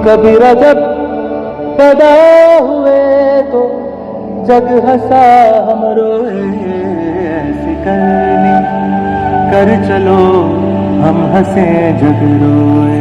कबीरा जब पैदा हुए तो जग हंसा हम रोए, ऐसी करनी कर चलो हम हंसे जग रोए।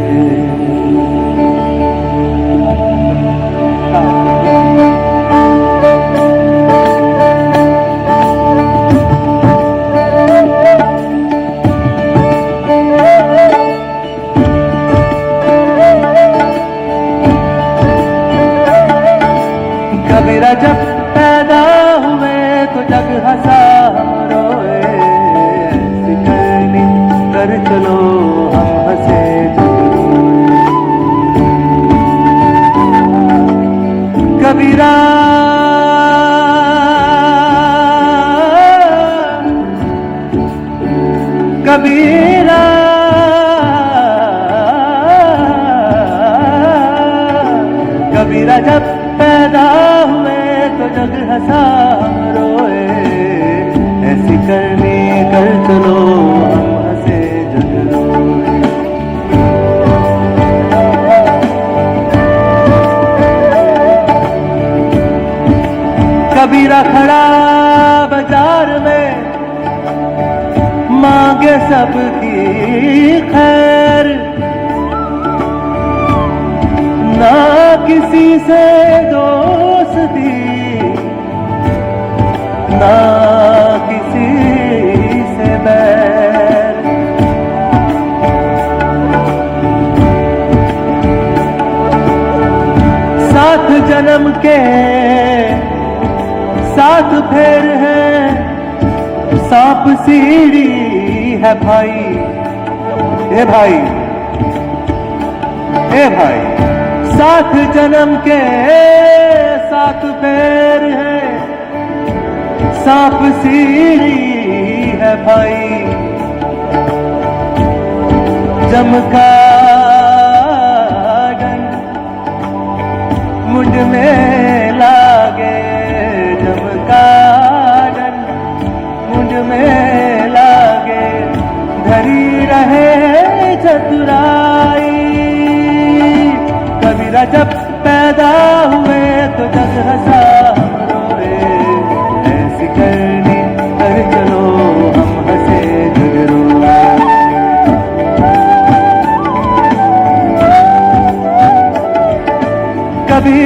कबीरा जब पैदा हुए तो जग हंसा हम रोए, ऐसी करनी कर चलो हम हंसे जग रोए। कबीरा कबीरा कबीरा जब पैदा हुए तो जग हंसा हम रोए, ऐसी करनी कर चलो हम हंसे जग रोए। कबीरा खड़ा बाजार में मांगे सबकी खैर, ना किसी से दोस्ती ना किसी से बैर। साथ जन्म के साथ फेर है, सांप सीढ़ी है भाई। ए भाई ए भाई, साथ जन्म के साथ पैर है, सांप सीढ़ी है भाई। जम का डंक मुझ में लागे, जम का डंक मुझ में लागे, धरी रहे चतुराई। कबीरा जब पैदा हुए तो जग हंसा हम रोए, ऐसी करनी कर चलो हम हंसे जग रोए। कभी